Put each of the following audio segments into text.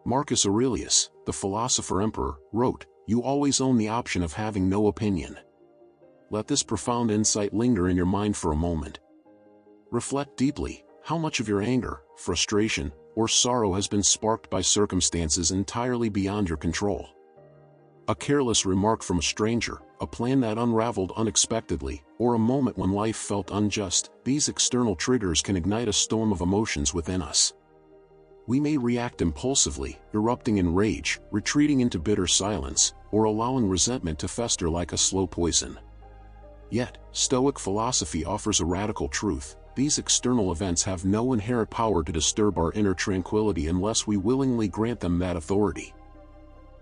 Marcus Aurelius, the philosopher-emperor, wrote, "You always own the option of having no opinion." Let this profound insight linger in your mind for a moment. Reflect deeply, how much of your anger, frustration, or sorrow has been sparked by circumstances entirely beyond your control? A careless remark from a stranger, a plan that unraveled unexpectedly, or a moment when life felt unjust, these external triggers can ignite a storm of emotions within us. We may react impulsively, erupting in rage, retreating into bitter silence, or allowing resentment to fester like a slow poison. Yet, Stoic philosophy offers a radical truth: these external events have no inherent power to disturb our inner tranquility unless we willingly grant them that authority.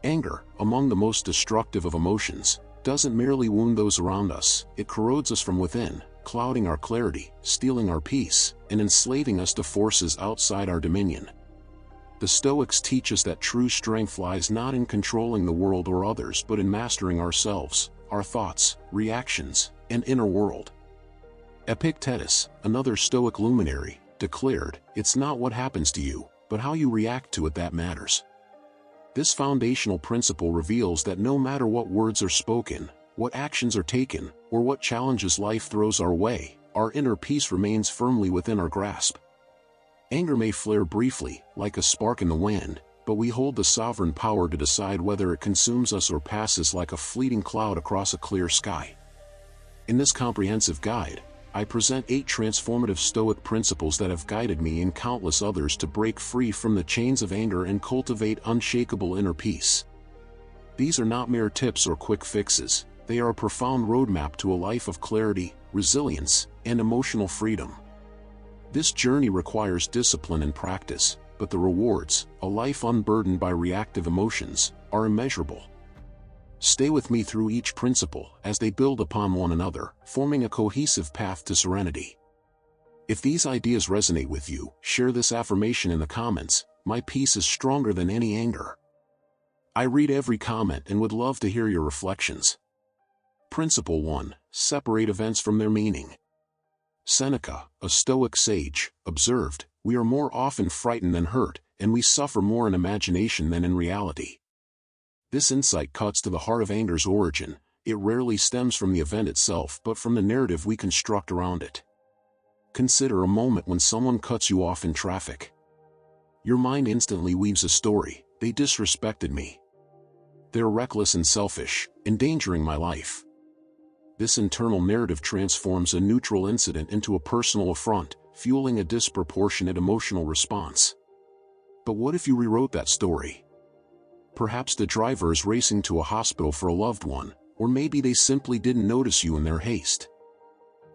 Anger, among the most destructive of emotions, doesn't merely wound those around us, it corrodes us from within, clouding our clarity, stealing our peace, and enslaving us to forces outside our dominion. The Stoics teach us that true strength lies not in controlling the world or others but in mastering ourselves, our thoughts, reactions, and inner world. Epictetus, another Stoic luminary, declared, "It's not what happens to you, but how you react to it that matters." This foundational principle reveals that no matter what words are spoken, what actions are taken, or what challenges life throws our way, our inner peace remains firmly within our grasp. Anger may flare briefly, like a spark in the wind, but we hold the sovereign power to decide whether it consumes us or passes like a fleeting cloud across a clear sky. In this comprehensive guide, I present 8 transformative Stoic principles that have guided me and countless others to break free from the chains of anger and cultivate unshakable inner peace. These are not mere tips or quick fixes, they are a profound roadmap to a life of clarity, resilience, and emotional freedom. This journey requires discipline and practice, but the rewards, a life unburdened by reactive emotions, are immeasurable. Stay with me through each principle as they build upon one another, forming a cohesive path to serenity. If these ideas resonate with you, share this affirmation in the comments: "My peace is stronger than any anger." I read every comment and would love to hear your reflections. Principle 1: Separate events from their meaning. Seneca, a Stoic sage, observed, "We are more often frightened than hurt, and we suffer more in imagination than in reality." This insight cuts to the heart of anger's origin. It rarely stems from the event itself but from the narrative we construct around it. Consider a moment when someone cuts you off in traffic. Your mind instantly weaves a story: "They disrespected me. They're reckless and selfish, endangering my life." This internal narrative transforms a neutral incident into a personal affront, fueling a disproportionate emotional response. But what if you rewrote that story? Perhaps the driver is racing to a hospital for a loved one, or maybe they simply didn't notice you in their haste.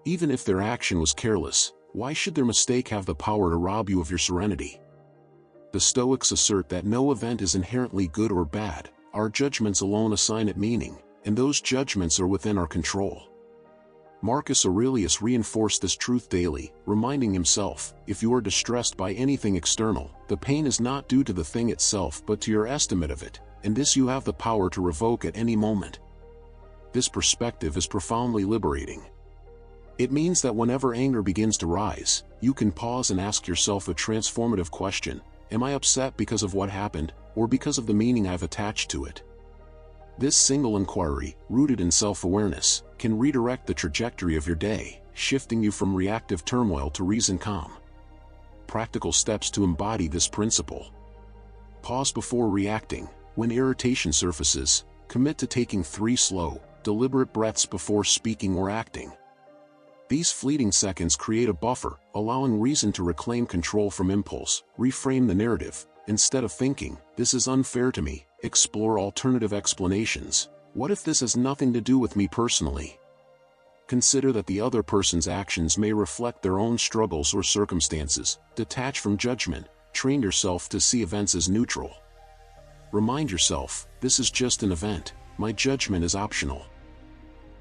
Even if their action was careless, why should their mistake have the power to rob you of your serenity? The Stoics assert that no event is inherently good or bad, our judgments alone assign it meaning, and those judgments are within our control. Marcus Aurelius reinforced this truth daily, reminding himself, "If you are distressed by anything external, the pain is not due to the thing itself but to your estimate of it, and this you have the power to revoke at any moment." This perspective is profoundly liberating. It means that whenever anger begins to rise, you can pause and ask yourself a transformative question: am I upset because of what happened, or because of the meaning I've attached to it? This single inquiry, rooted in self-awareness, can redirect the trajectory of your day, shifting you from reactive turmoil to reasoned calm. Practical steps to embody this principle. Pause before reacting. When irritation surfaces, commit to taking 3 slow, deliberate breaths before speaking or acting. These fleeting seconds create a buffer, allowing reason to reclaim control from impulse. Reframe the narrative. Instead of thinking, "This is unfair to me," explore alternative explanations. What if this has nothing to do with me personally? Consider that the other person's actions may reflect their own struggles or circumstances. Detach from judgment. Train yourself to see events as neutral. Remind yourself, "This is just an event, my judgment is optional."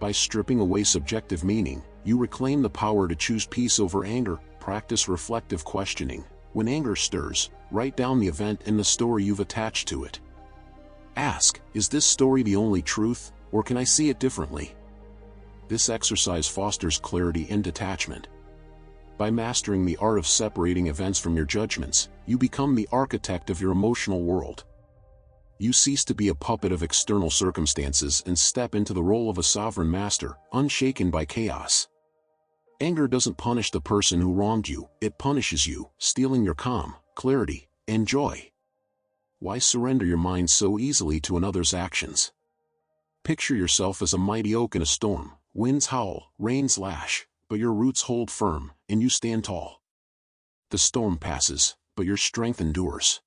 By stripping away subjective meaning, you reclaim the power to choose peace over anger. Practice reflective questioning. When anger stirs, write down the event and the story you've attached to it. Ask, "Is this story the only truth, or can I see it differently?" This exercise fosters clarity and detachment. By mastering the art of separating events from your judgments, you become the architect of your emotional world. You cease to be a puppet of external circumstances and step into the role of a sovereign master, unshaken by chaos. Anger doesn't punish the person who wronged you, it punishes you, stealing your calm, clarity, and joy. Why surrender your mind so easily to another's actions? Picture yourself as a mighty oak in a storm. Winds howl, rains lash, but your roots hold firm, and you stand tall. The storm passes, but your strength endures.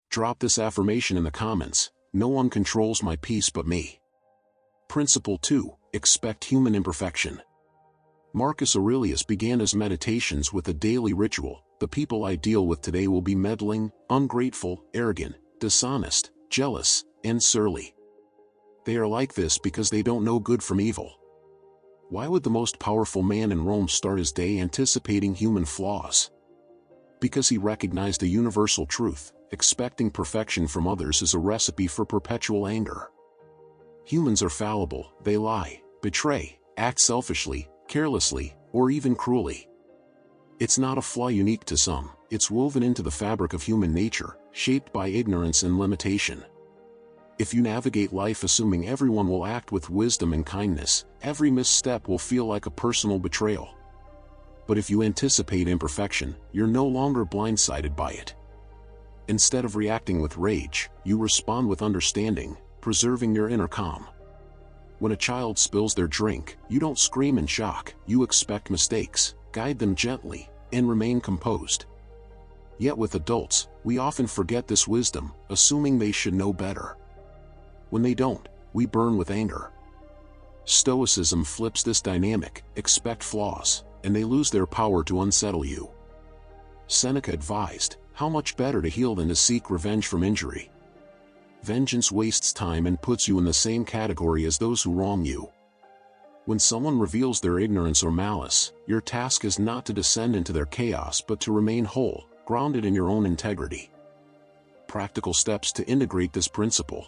Drop this affirmation in the comments: no one controls my peace but me. Principle 2. Expect human imperfection. Marcus Aurelius began his meditations with a daily ritual. The people I deal with today will be meddling, ungrateful, arrogant, dishonest, jealous, and surly. They are like this because they don't know good from evil. Why would the most powerful man in Rome start his day anticipating human flaws? Because he recognized a universal truth: expecting perfection from others is a recipe for perpetual anger. Humans are fallible, they lie, betray, act selfishly, carelessly, or even cruelly. It's not a flaw unique to some, it's woven into the fabric of human nature, shaped by ignorance and limitation. If you navigate life assuming everyone will act with wisdom and kindness, every misstep will feel like a personal betrayal. But if you anticipate imperfection, you're no longer blindsided by it. Instead of reacting with rage, you respond with understanding, preserving your inner calm. When a child spills their drink, you don't scream in shock, you expect mistakes, guide them gently, and remain composed. Yet with adults, we often forget this wisdom, assuming they should know better. When they don't, we burn with anger. Stoicism flips this dynamic: expect flaws, and they lose their power to unsettle you. Seneca advised, how much better to heal than to seek revenge from injury. Vengeance wastes time and puts you in the same category as those who wrong you. When someone reveals their ignorance or malice, your task is not to descend into their chaos but to remain whole, grounded in your own integrity. Practical steps to integrate this principle.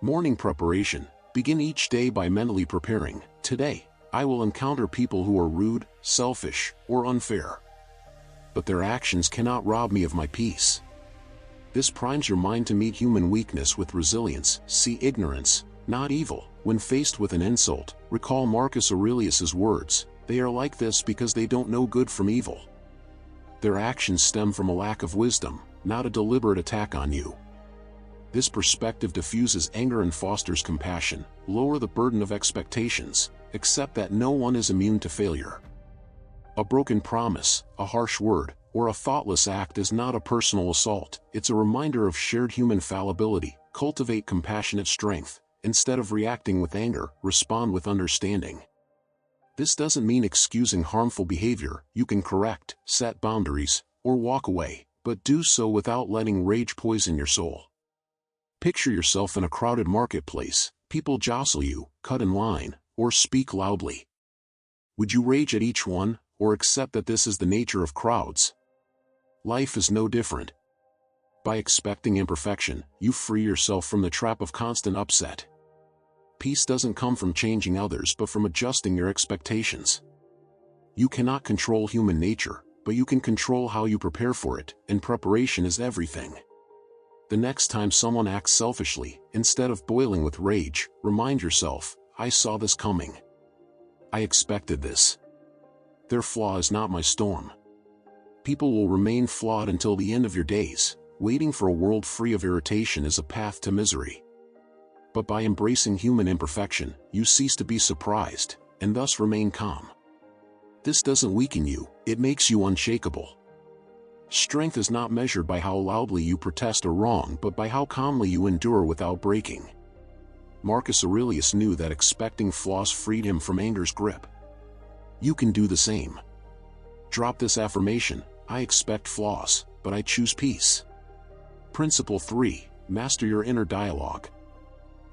Morning preparation. Begin each day by mentally preparing: today, I will encounter people who are rude, selfish, or unfair. But their actions cannot rob me of my peace. This primes your mind to meet human weakness with resilience. See ignorance, not evil. When faced with an insult, recall Marcus Aurelius's words: they are like this because they don't know good from evil. Their actions stem from a lack of wisdom, not a deliberate attack on you. This perspective diffuses anger and fosters compassion. Lower the burden of expectations. Accept that no one is immune to failure. A broken promise, a harsh word, or a thoughtless act is not a personal assault, it's a reminder of shared human fallibility. Cultivate compassionate strength. Instead of reacting with anger, respond with understanding. This doesn't mean excusing harmful behavior. You can correct, set boundaries, or walk away, but do so without letting rage poison your soul. Picture yourself in a crowded marketplace. People jostle you, cut in line, or speak loudly. Would you rage at each one, or accept that this is the nature of crowds? Life is no different. By expecting imperfection, you free yourself from the trap of constant upset. Peace doesn't come from changing others but from adjusting your expectations. You cannot control human nature, but you can control how you prepare for it, and preparation is everything. The next time someone acts selfishly, instead of boiling with rage, remind yourself, I saw this coming. I expected this. Their flaw is not my storm. People will remain flawed until the end of your days. Waiting for a world free of irritation is a path to misery. But by embracing human imperfection, you cease to be surprised, and thus remain calm. This doesn't weaken you, it makes you unshakable. Strength is not measured by how loudly you protest or wrong but by how calmly you endure without breaking. Marcus Aurelius knew that expecting flaws freed him from anger's grip. You can do the same. Drop this affirmation: I expect flaws, but I choose peace. Principle 3. Master your inner dialogue.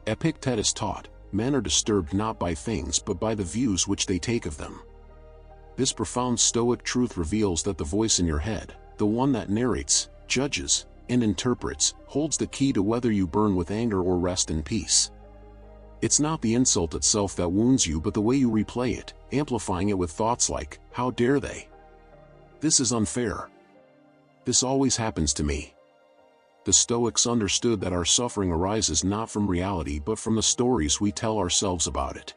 Epictetus taught, men are disturbed not by things but by the views which they take of them. This profound Stoic truth reveals that the voice in your head, the one that narrates, judges, and interprets, holds the key to whether you burn with anger or rest in peace. It's not the insult itself that wounds you but the way you replay it, amplifying it with thoughts like, how dare they? This is unfair. This always happens to me. The Stoics understood that our suffering arises not from reality but from the stories we tell ourselves about it.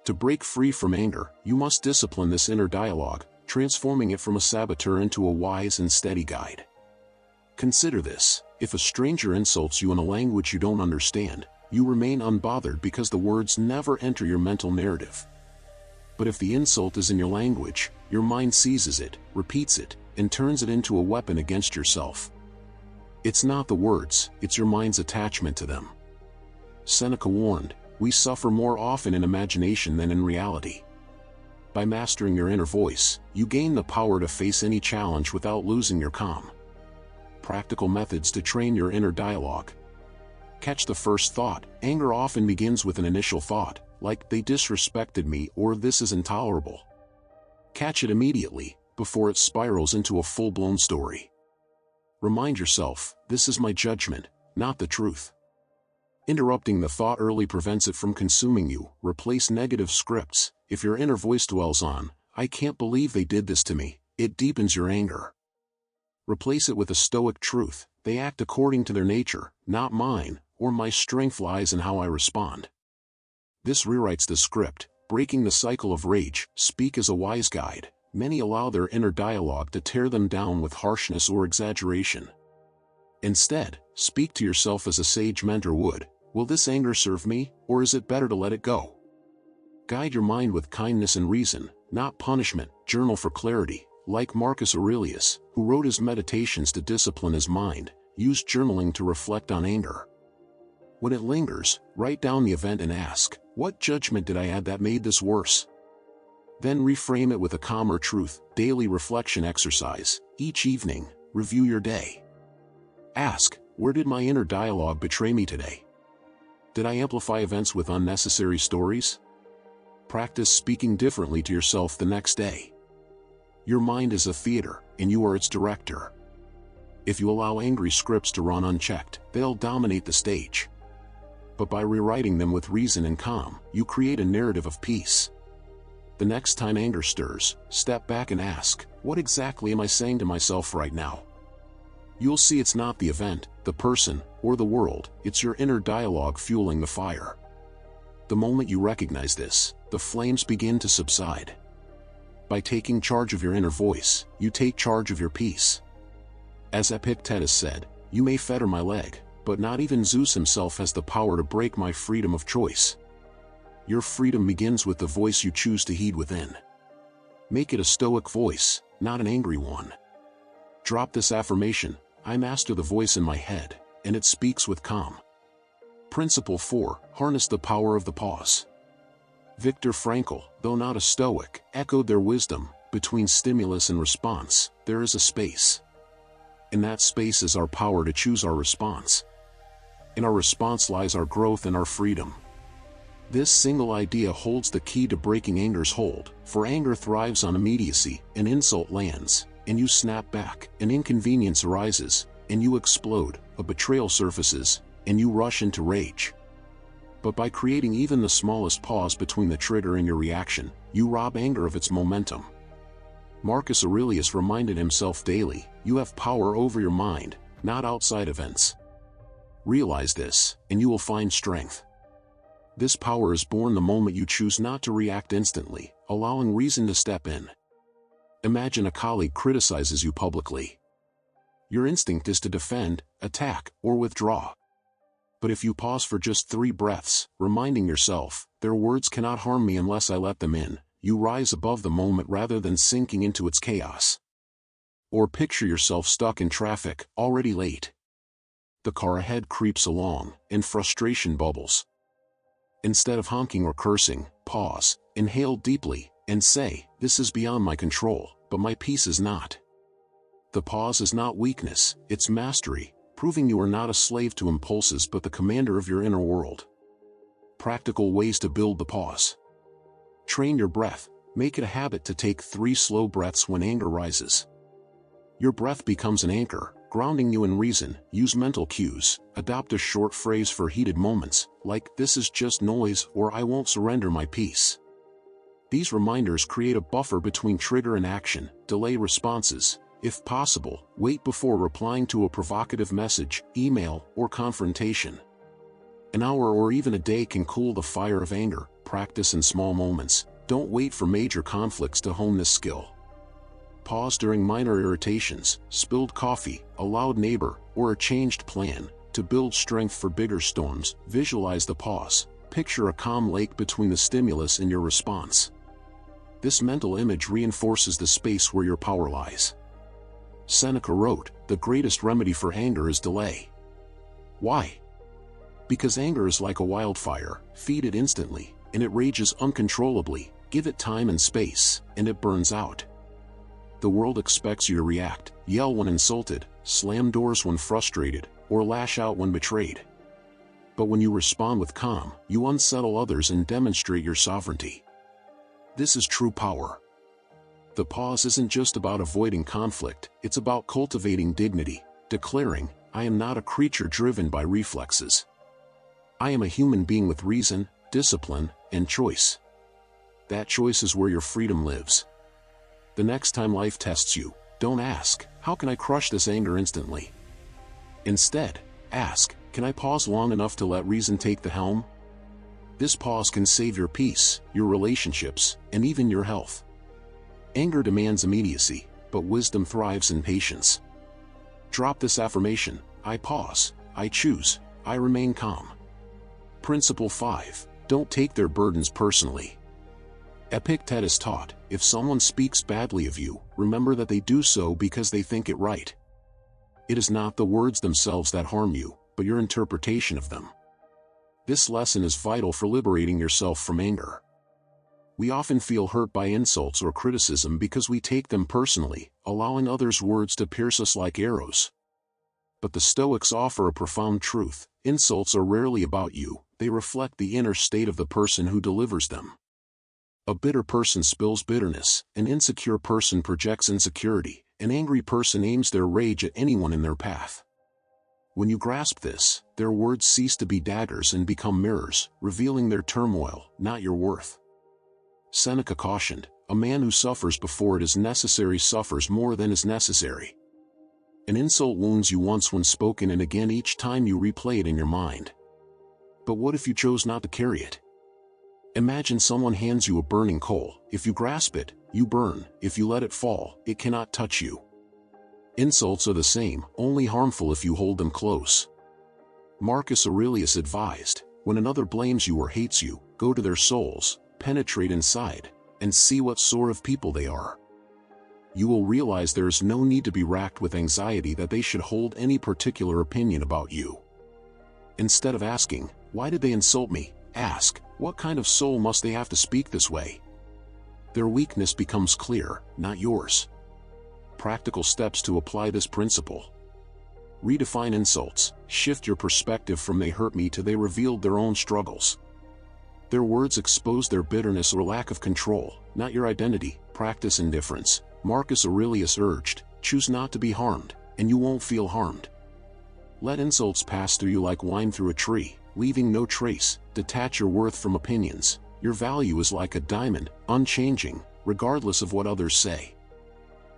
To break free from anger, you must discipline this inner dialogue, transforming it from a saboteur into a wise and steady guide. Consider this: if a stranger insults you in a language you don't understand, you remain unbothered because the words never enter your mental narrative. But if the insult is in your language, your mind seizes it, repeats it, and turns it into a weapon against yourself. It's not the words, it's your mind's attachment to them. Seneca warned, "We suffer more often in imagination than in reality." By mastering your inner voice, you gain the power to face any challenge without losing your calm. Practical methods to train your inner dialogue. Catch the first thought. Anger often begins with an initial thought, like "they disrespected me" or "this is intolerable." Catch it immediately, before it spirals into a full-blown story. Remind yourself, "This is my judgment, not the truth." Interrupting the thought early prevents it from consuming you. Replace negative scripts. If your inner voice dwells on, "I can't believe they did this to me," it deepens your anger. Replace it with a Stoic truth: "They act according to their nature, not mine," or "My strength lies in how I respond." This rewrites the script, breaking the cycle of rage. Speak as a wise guide. Many allow their inner dialogue to tear them down with harshness or exaggeration. Instead, speak to yourself as a sage mentor would: "Will this anger serve me, or is it better to let it go?" Guide your mind with kindness and reason, not punishment. Journal for clarity. Like Marcus Aurelius, who wrote his meditations to discipline his mind, use journaling to reflect on anger. When it lingers, write down the event and ask, "What judgment did I add that made this worse?" Then reframe it with a calmer truth. Daily reflection exercise. Each evening, review your day. Ask, "Where did my inner dialogue betray me today? Did I amplify events with unnecessary stories?" Practice speaking differently to yourself the next day. Your mind is a theater, and you are its director. If you allow angry scripts to run unchecked, they'll dominate the stage. But by rewriting them with reason and calm, you create a narrative of peace. The next time anger stirs, step back and ask, "What exactly am I saying to myself right now?" You'll see it's not the event, the person, or the world, it's your inner dialogue fueling the fire. The moment you recognize this, the flames begin to subside. By taking charge of your inner voice, you take charge of your peace. As Epictetus said, "You may fetter my leg, but not even Zeus himself has the power to break my freedom of choice." Your freedom begins with the voice you choose to heed within. Make it a Stoic voice, not an angry one. Drop this affirmation: "I master the voice in my head, and it speaks with calm." Principle 4. Harness the power of the pause. Viktor Frankl, though not a Stoic, echoed their wisdom: "Between stimulus and response, there is a space. In that space is our power to choose our response. In our response lies our growth and our freedom." This single idea holds the key to breaking anger's hold, for anger thrives on immediacy. An insult lands, and you snap back. An inconvenience arises, and you explode. A betrayal surfaces, and you rush into rage. But by creating even the smallest pause between the trigger and your reaction, you rob anger of its momentum. Marcus Aurelius reminded himself daily, "You have power over your mind, not outside events." Realize this, and you will find strength. This power is born the moment you choose not to react instantly, allowing reason to step in. Imagine a colleague criticizes you publicly. Your instinct is to defend, attack, or withdraw. But if you pause for just 3 breaths, reminding yourself, "Their words cannot harm me unless I let them in," you rise above the moment rather than sinking into its chaos. Or picture yourself stuck in traffic, already late. The car ahead creeps along, and frustration bubbles. Instead of honking or cursing, pause, inhale deeply, and say, "This is beyond my control, but my peace is not." The pause is not weakness, it's mastery, proving you are not a slave to impulses but the commander of your inner world. Practical ways to build the pause. Train your breath. Make it a habit to take 3 slow breaths when anger rises. Your breath becomes an anchor, grounding you in reason. Use mental cues. Adopt a short phrase for heated moments, like, "This is just noise," or "I won't surrender my peace." These reminders create a buffer between trigger and action, delay responses. If possible, wait before replying to a provocative message, email, or confrontation. An hour or even a day can cool the fire of anger. Practice in small moments. Don't wait for major conflicts to hone this skill. Pause during minor irritations, spilled coffee, a loud neighbor, or a changed plan. To build strength for bigger storms, visualize the pause. Picture a calm lake between the stimulus and your response. This mental image reinforces the space where your power lies. Seneca wrote, "The greatest remedy for anger is delay." Why? Because anger is like a wildfire. Feed it instantly, and it rages uncontrollably. Give it time and space, and it burns out. The world expects you to react, yell when insulted, slam doors when frustrated, or lash out when betrayed. But when you respond with calm, you unsettle others and demonstrate your sovereignty. This is true power. The pause isn't just about avoiding conflict, it's about cultivating dignity, declaring, "I am not a creature driven by reflexes. I am a human being with reason, discipline, and choice." That choice is where your freedom lives. The next time life tests you, don't ask, "How can I crush this anger instantly?" Instead, ask, "Can I pause long enough to let reason take the helm?" This pause can save your peace, your relationships, and even your health. Anger demands immediacy, but wisdom thrives in patience. Drop this affirmation: I pause, I choose, I remain calm. Principle 5. Don't take their burdens personally. Epictetus taught, if someone speaks badly of you, remember that they do so because they think it right. It is not the words themselves that harm you, but your interpretation of them. This lesson is vital for liberating yourself from anger. We often feel hurt by insults or criticism because we take them personally, allowing others' words to pierce us like arrows. But the Stoics offer a profound truth: insults are rarely about you, they reflect the inner state of the person who delivers them. A bitter person spills bitterness, an insecure person projects insecurity, an angry person aims their rage at anyone in their path. When you grasp this, their words cease to be daggers and become mirrors, revealing their turmoil, not your worth. Seneca cautioned, "A man who suffers before it is necessary suffers more than is necessary." An insult wounds you once when spoken and again each time you replay it in your mind. But what if you chose not to carry it? Imagine someone hands you a burning coal. If you grasp it, you burn. If you let it fall, it cannot touch you. Insults are the same, only harmful if you hold them close. Marcus Aurelius advised, when another blames you or hates you, go to their souls, penetrate inside, and see what sort of people they are. You will realize there is no need to be racked with anxiety that they should hold any particular opinion about you. Instead of asking, "Why did they insult me?" ask, "What kind of soul must they have to speak this way?" Their weakness becomes clear, not yours. Practical steps to apply this principle. Redefine insults. Shift your perspective from "they hurt me" to "they revealed their own struggles." Their words expose their bitterness or lack of control, not your identity. Practice indifference. Marcus Aurelius urged, "Choose not to be harmed, and you won't feel harmed." Let insults pass through you like wine through a tree, leaving no trace. Detach your worth from opinions. Your value is like a diamond, unchanging, regardless of what others say.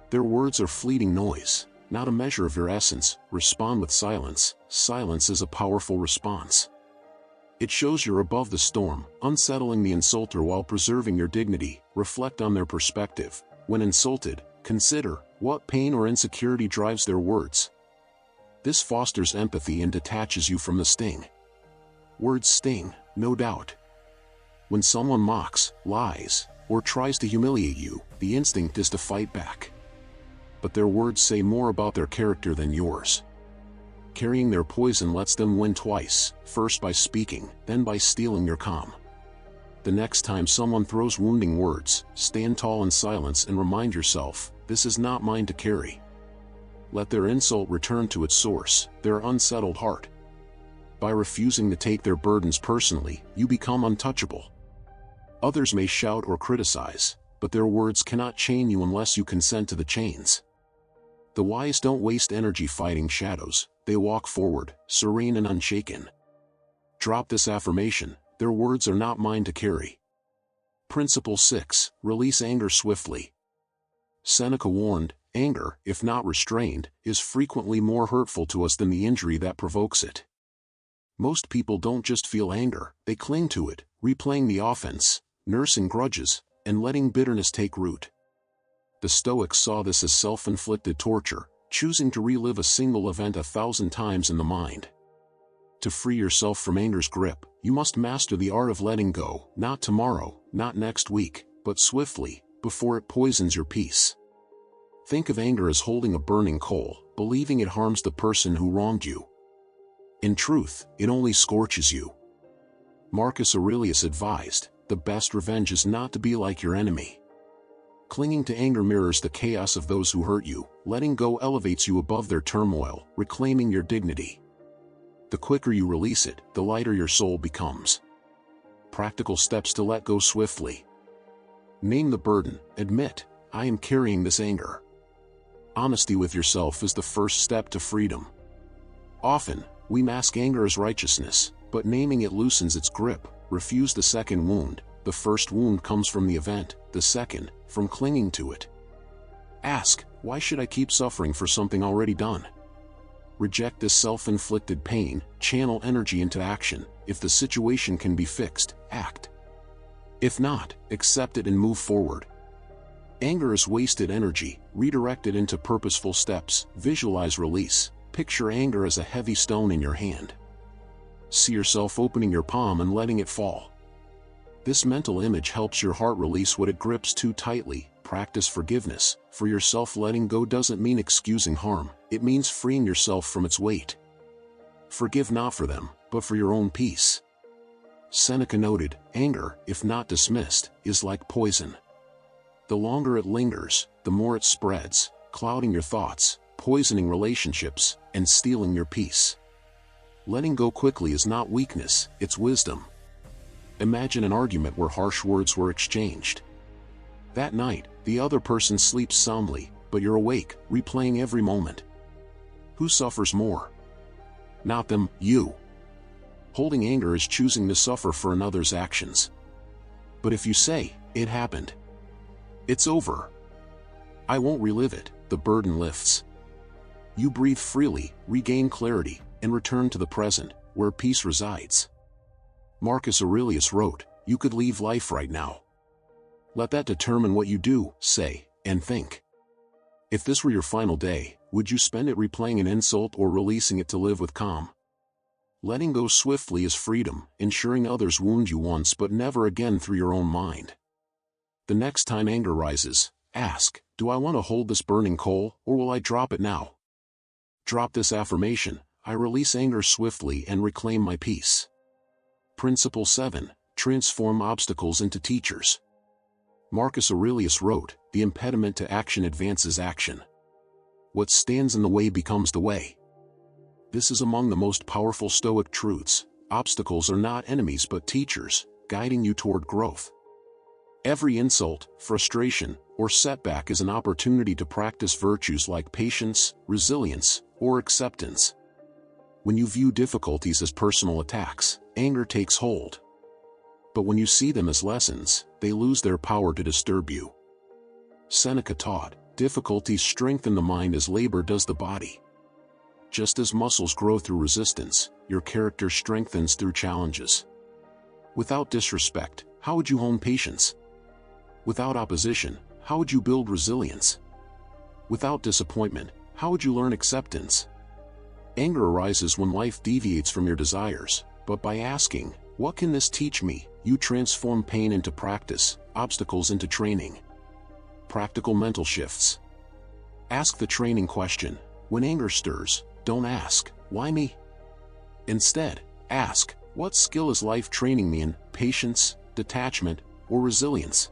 Their words are fleeting noise, not a measure of your essence. Respond with silence. Silence is a powerful response. It shows you're above the storm, unsettling the insulter while preserving your dignity. Reflect on their perspective. When insulted, consider, what pain or insecurity drives their words? This fosters empathy and detaches you from the sting. Words sting, no doubt. When someone mocks, lies, or tries to humiliate you, the instinct is to fight back. But their words say more about their character than yours. Carrying their poison lets them win twice, first by speaking, then by stealing your calm. The next time someone throws wounding words, stand tall in silence and remind yourself, "This is not mine to carry." Let their insult return to its source, their unsettled heart. By refusing to take their burdens personally, you become untouchable. Others may shout or criticize, but their words cannot chain you unless you consent to the chains. The wise don't waste energy fighting shadows, they walk forward, serene and unshaken. Drop this affirmation: their words are not mine to carry. Principle 6. Release anger swiftly. Seneca warned, anger, if not restrained, is frequently more hurtful to us than the injury that provokes it. Most people don't just feel anger, they cling to it, replaying the offense, nursing grudges, and letting bitterness take root. The Stoics saw this as self-inflicted torture, choosing to relive a single event 1,000 times in the mind. To free yourself from anger's grip, you must master the art of letting go, not tomorrow, not next week, but swiftly, before it poisons your peace. Think of anger as holding a burning coal, believing it harms the person who wronged you. In truth, it only scorches you. Marcus Aurelius advised, the best revenge is not to be like your enemy. Clinging to anger mirrors the chaos of those who hurt you. Letting go elevates you above their turmoil, reclaiming your dignity. The quicker you release it, the lighter your soul becomes. Practical steps to let go swiftly. Name the burden. Admit, I am carrying this anger. Honesty with yourself is the first step to freedom. Often, we mask anger as righteousness, but naming it loosens its grip. Refuse the second wound. The first wound comes from the event, the second, from clinging to it. Ask, why should I keep suffering for something already done? Reject this self-inflicted pain, channel energy into action. If the situation can be fixed, act. If not, accept it and move forward. Anger is wasted energy. Redirect it into purposeful steps. Visualize release. Picture anger as a heavy stone in your hand. See yourself opening your palm and letting it fall. This mental image helps your heart release what it grips too tightly. Practice forgiveness. For yourself, letting go doesn't mean excusing harm, it means freeing yourself from its weight. Forgive not for them, but for your own peace. Seneca noted, anger, if not dismissed, is like poison. The longer it lingers, the more it spreads, clouding your thoughts, poisoning relationships, and stealing your peace. Letting go quickly is not weakness, it's wisdom. Imagine an argument where harsh words were exchanged. That night, the other person sleeps soundly, but you're awake, replaying every moment. Who suffers more? Not them, you. Holding anger is choosing to suffer for another's actions. But if you say, it happened, it's over, I won't relive it, the burden lifts. You breathe freely, regain clarity, and return to the present, where peace resides. Marcus Aurelius wrote, you could leave life right now. Let that determine what you do, say, and think. If this were your final day, would you spend it replaying an insult or releasing it to live with calm? Letting go swiftly is freedom, ensuring others wound you once but never again through your own mind. The next time anger rises, ask, do I want to hold this burning coal, or will I drop it now? Drop this affirmation, I release anger swiftly and reclaim my peace. Principle 7. Transform obstacles into teachers. Marcus Aurelius wrote, the impediment to action advances action. What stands in the way becomes the way. This is among the most powerful Stoic truths. Obstacles are not enemies but teachers, guiding you toward growth. Every insult, frustration, or setback is an opportunity to practice virtues like patience, resilience, or acceptance. When you view difficulties as personal attacks, anger takes hold. But when you see them as lessons, they lose their power to disturb you. Seneca taught, difficulties strengthen the mind as labor does the body. Just as muscles grow through resistance, your character strengthens through challenges. Without disrespect, how would you hone patience? Without opposition, how would you build resilience? Without disappointment, how would you learn acceptance? Anger arises when life deviates from your desires, but by asking, what can this teach me, you transform pain into practice, obstacles into training. Practical mental shifts. Ask the training question, when anger stirs, don't ask, why me? Instead, ask, what skill is life training me in, patience, detachment, or resilience?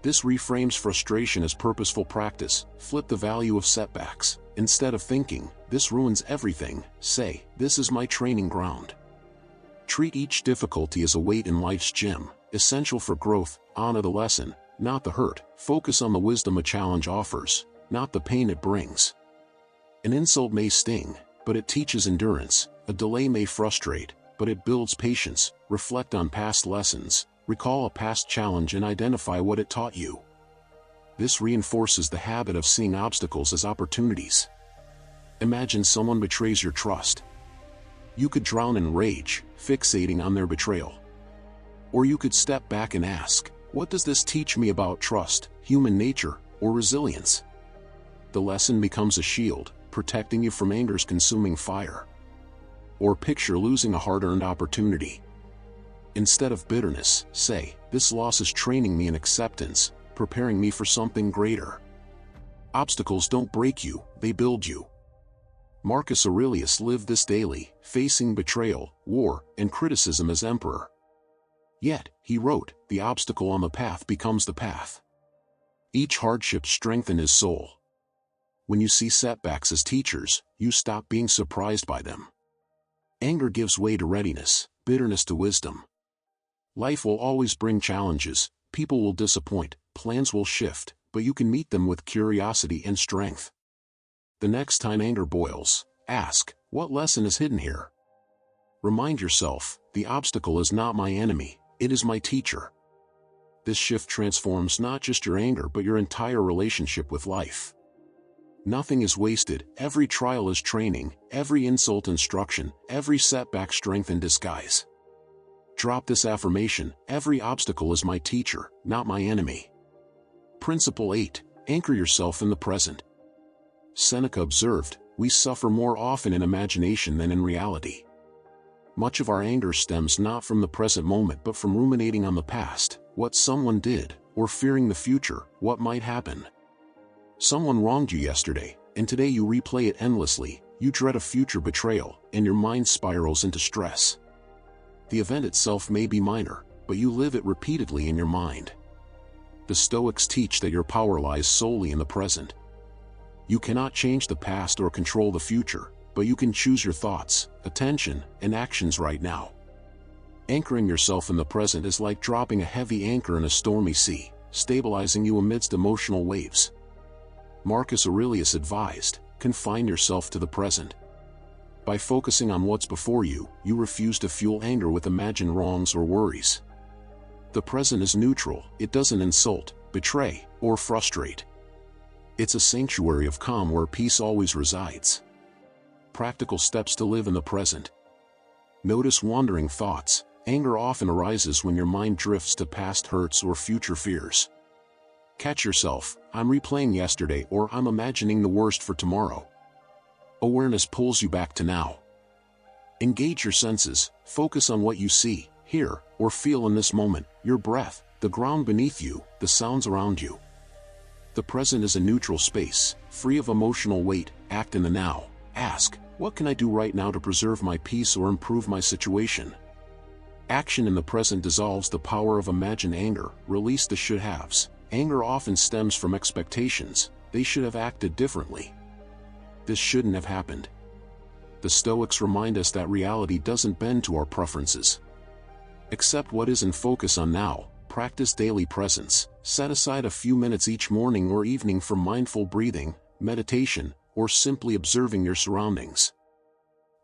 This reframes frustration as purposeful practice. Flip the value of setbacks. Instead of thinking, this ruins everything, say, this is my training ground. Treat each difficulty as a weight in life's gym, essential for growth. Honor the lesson, not the hurt. Focus on the wisdom a challenge offers, not the pain it brings. An insult may sting, but it teaches endurance. A delay may frustrate, but it builds patience. Reflect on past lessons, Recall a past challenge and identify what it taught you. This reinforces the habit of seeing obstacles as opportunities. Imagine someone betrays your trust. You could drown in rage, fixating on their betrayal. Or you could step back and ask, what does this teach me about trust, human nature, or resilience? The lesson becomes a shield, protecting you from anger's consuming fire. Or picture losing a hard-earned opportunity. Instead of bitterness, say, this loss is training me in acceptance, preparing me for something greater. Obstacles don't break you, they build you. Marcus Aurelius lived this daily, facing betrayal, war, and criticism as emperor. Yet, he wrote, the obstacle on the path becomes the path. Each hardship strengthened his soul. When you see setbacks as teachers, you stop being surprised by them. Anger gives way to readiness, bitterness to wisdom. Life will always bring challenges, people will disappoint, plans will shift, but you can meet them with curiosity and strength. The next time anger boils, ask, what lesson is hidden here? Remind yourself, the obstacle is not my enemy, it is my teacher. This shift transforms not just your anger but your entire relationship with life. Nothing is wasted, every trial is training, every insult instruction, every setback strength in disguise. Drop this affirmation, every obstacle is my teacher, not my enemy. Principle 8, anchor yourself in the present. Seneca observed, we suffer more often in imagination than in reality. Much of our anger stems not from the present moment but from ruminating on the past, what someone did, or fearing the future, what might happen. Someone wronged you yesterday, and today you replay it endlessly, you dread a future betrayal, and your mind spirals into stress. The event itself may be minor, but you live it repeatedly in your mind. The Stoics teach that your power lies solely in the present. You cannot change the past or control the future, but you can choose your thoughts, attention, and actions right now. Anchoring yourself in the present is like dropping a heavy anchor in a stormy sea, stabilizing you amidst emotional waves. Marcus Aurelius advised, confine yourself to the present. By focusing on what's before you, you refuse to fuel anger with imagined wrongs or worries. The present is neutral, it doesn't insult, betray, or frustrate. It's a sanctuary of calm where peace always resides. Practical steps to live in the present. Notice wandering thoughts. Anger often arises when your mind drifts to past hurts or future fears. Catch yourself, I'm replaying yesterday or I'm imagining the worst for tomorrow. Awareness pulls you back to now. Engage your senses, focus on what you see, hear, or feel in this moment, your breath, the ground beneath you, the sounds around you. The present is a neutral space, free of emotional weight, act in the now. Ask, what can I do right now to preserve my peace or improve my situation? Action in the present dissolves the power of imagined anger, release the should-haves. Anger often stems from expectations, they should have acted differently. This shouldn't have happened. The Stoics remind us that reality doesn't bend to our preferences. Accept what is and focus on now, practice daily presence, set aside a few minutes each morning or evening for mindful breathing, meditation, or simply observing your surroundings.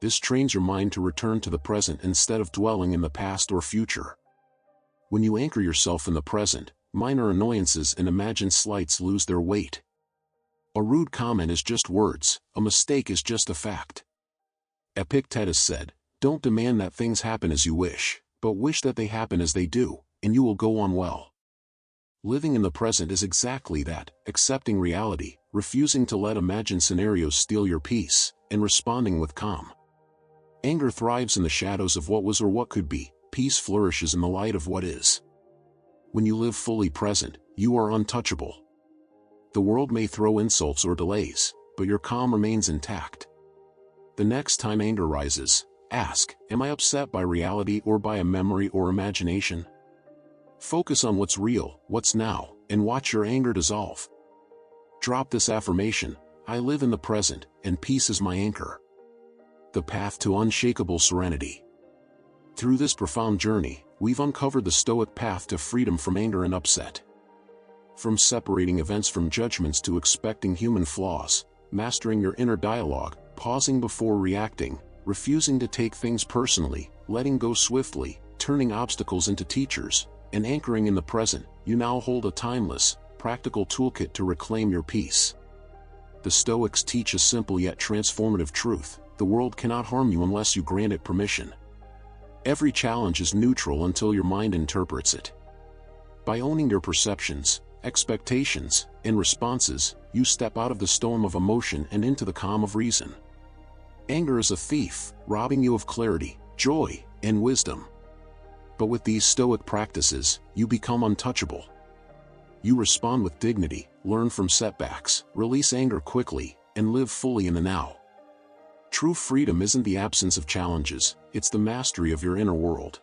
This trains your mind to return to the present instead of dwelling in the past or future. When you anchor yourself in the present, minor annoyances and imagined slights lose their weight. A rude comment is just words, a mistake is just a fact. Epictetus said, don't demand that things happen as you wish, but wish that they happen as they do, and you will go on well. Living in the present is exactly that, accepting reality, refusing to let imagined scenarios steal your peace, and responding with calm. Anger thrives in the shadows of what was or what could be, peace flourishes in the light of what is. When you live fully present, you are untouchable. The world may throw insults or delays, but your calm remains intact. The next time anger rises, ask, am I upset by reality or by a memory or imagination? Focus on what's real, what's now, and watch your anger dissolve. Drop this affirmation, I live in the present, and peace is my anchor. The path to unshakable serenity. Through this profound journey, we've uncovered the Stoic path to freedom from anger and upset. From separating events from judgments to expecting human flaws, mastering your inner dialogue, pausing before reacting, refusing to take things personally, letting go swiftly, turning obstacles into teachers, and anchoring in the present, you now hold a timeless, practical toolkit to reclaim your peace. The Stoics teach a simple yet transformative truth: the world cannot harm you unless you grant it permission. Every challenge is neutral until your mind interprets it. By owning your perceptions, expectations, and responses, you step out of the storm of emotion and into the calm of reason. Anger is a thief, robbing you of clarity, joy, and wisdom. But with these Stoic practices, you become untouchable. You respond with dignity, learn from setbacks, release anger quickly, and live fully in the now. True freedom isn't the absence of challenges, it's the mastery of your inner world.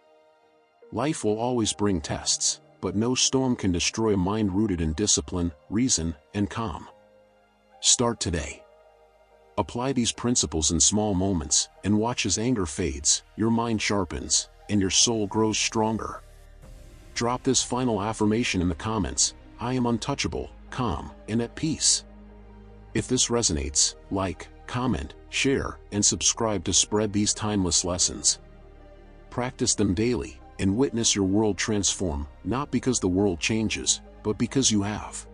Life will always bring tests, but no storm can destroy a mind rooted in discipline, reason, and calm. Start today. Apply these principles in small moments, and watch as anger fades, your mind sharpens, and your soul grows stronger. Drop this final affirmation in the comments: I am untouchable, calm, and at peace. If this resonates, like, comment, share, and subscribe to spread these timeless lessons. Practice them daily, and witness your world transform, not because the world changes, but because you have.